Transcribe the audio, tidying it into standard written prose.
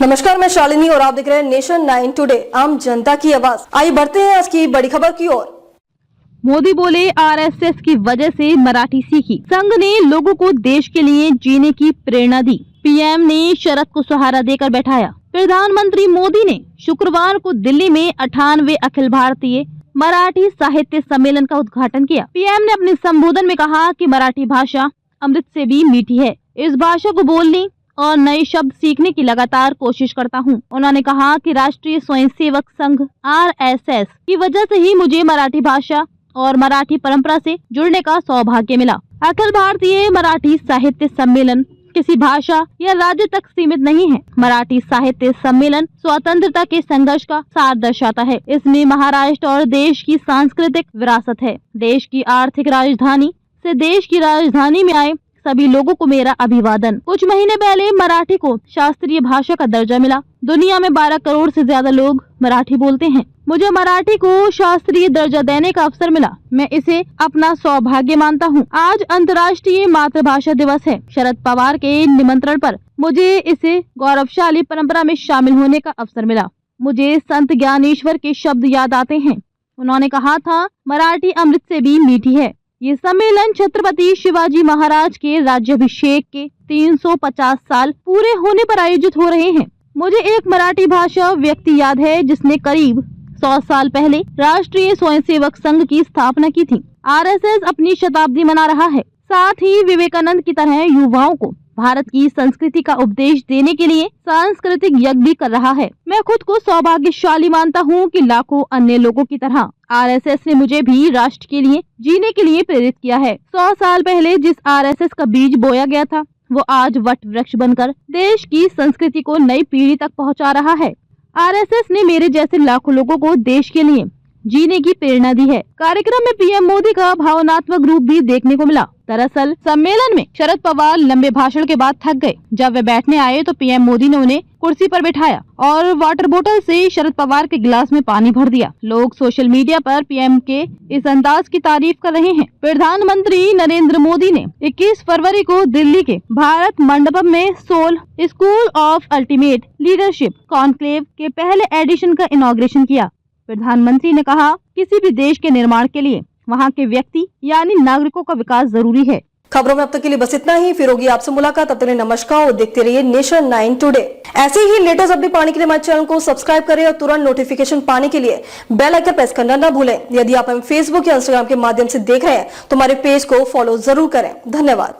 नमस्कार, मैं शालिनी और आप देख रहे हैं नेशन 9 टुडे, आम जनता की आवाज। आइए बढ़ते हैं आज की बड़ी खबर की ओर। मोदी बोले आरएसएस की वजह से मराठी सीखी, संघ ने लोगों को देश के लिए जीने की प्रेरणा दी। पीएम ने शरद को सहारा देकर बैठाया। प्रधानमंत्री मोदी ने शुक्रवार को दिल्ली में 98वें अखिल भारतीय मराठी साहित्य सम्मेलन का उद्घाटन किया। पीएम ने अपने संबोधन में कहा कि मराठी भाषा अमृत से भी मीठी है। इस भाषा को बोलने और नए शब्द सीखने की लगातार कोशिश करता हूं। उन्होंने कहा कि राष्ट्रीय स्वयंसेवक संघ आरएसएस की वजह से ही मुझे मराठी भाषा और मराठी परंपरा से जुड़ने का सौभाग्य मिला। अखिल भारतीय मराठी साहित्य सम्मेलन किसी भाषा या राज्य तक सीमित नहीं है। मराठी साहित्य सम्मेलन स्वतंत्रता के संघर्ष का सार दर्शाता है। इसमें महाराष्ट्र और देश की सांस्कृतिक विरासत है। देश की आर्थिक राजधानी से देश की राजधानी में आए सभी लोगों को मेरा अभिवादन। कुछ महीने पहले मराठी को शास्त्रीय भाषा का दर्जा मिला। दुनिया में 12 करोड़ से ज्यादा लोग मराठी बोलते हैं। मुझे मराठी को शास्त्रीय दर्जा देने का अवसर मिला। मैं इसे अपना सौभाग्य मानता हूँ। आज अंतर्राष्ट्रीय मातृभाषा दिवस है। शरद पवार के निमंत्रण पर मुझे इसे गौरवशाली परंपरा में शामिल होने का अवसर मिला। मुझे संत ज्ञानेश्वर के शब्द याद आते हैं। उन्होंने कहा था, मराठी अमृत से भी मीठी है। ये सम्मेलन छत्रपति शिवाजी महाराज के राज्याभिषेक के 350 साल पूरे होने पर आयोजित हो रहे हैं। मुझे एक मराठी भाषा व्यक्ति याद है जिसने करीब 100 साल पहले राष्ट्रीय स्वयंसेवक संघ की स्थापना की थी। आरएसएस अपनी शताब्दी मना रहा है। साथ ही विवेकानंद की तरह युवाओं को भारत की संस्कृति का उपदेश देने के लिए सांस्कृतिक यज्ञ भी कर रहा है। मैं खुद को सौभाग्यशाली मानता हूँ कि लाखों अन्य लोगों की तरह आरएसएस ने मुझे भी राष्ट्र के लिए जीने के लिए प्रेरित किया है। 100 साल पहले जिस आरएसएस का बीज बोया गया था वो आज वट वृक्ष बनकर देश की संस्कृति को नई पीढ़ी तक पहुँचा रहा है। आरएसएस ने मेरे जैसे लाखों लोगों को देश के लिए जीने की प्रेरणा दी है। कार्यक्रम में पीएम मोदी का भावनात्मक रूप भी देखने को मिला। दरअसल सम्मेलन में शरद पवार लंबे भाषण के बाद थक गए। जब वे बैठने आए तो पीएम मोदी ने उन्हें कुर्सी पर बिठाया और वाटर बोतल से शरद पवार के गिलास में पानी भर दिया। लोग सोशल मीडिया पर पीएम के इस अंदाज की तारीफ कर रहे हैं। प्रधानमंत्री नरेंद्र मोदी ने 21 फरवरी को दिल्ली के भारत मंडपम में SOUL school of ultimate leadership conclave के पहले एडिशन का इनॉग्रेशन किया। प्रधानमंत्री ने कहा, किसी भी देश के निर्माण के लिए वहाँ के व्यक्ति यानी नागरिकों का विकास जरूरी है। खबरों में अब तक के लिए बस इतना ही। फिर होगी आपसे मुलाकात। तब तक के लिए नमस्कार और देखते रहिए नेशन 9 टुडे। ऐसे ही लेटेस्ट अपडेट पाने के लिए हमारे चैनल को सब्सक्राइब करें और तुरंत नोटिफिकेशन पाने के लिए बेल आइकन प्रेस करना न भूलें। यदि आप हमें फेसबुक या इंस्टाग्राम के माध्यम से देख रहे हैं तो हमारे पेज को फॉलो जरूर करें। धन्यवाद।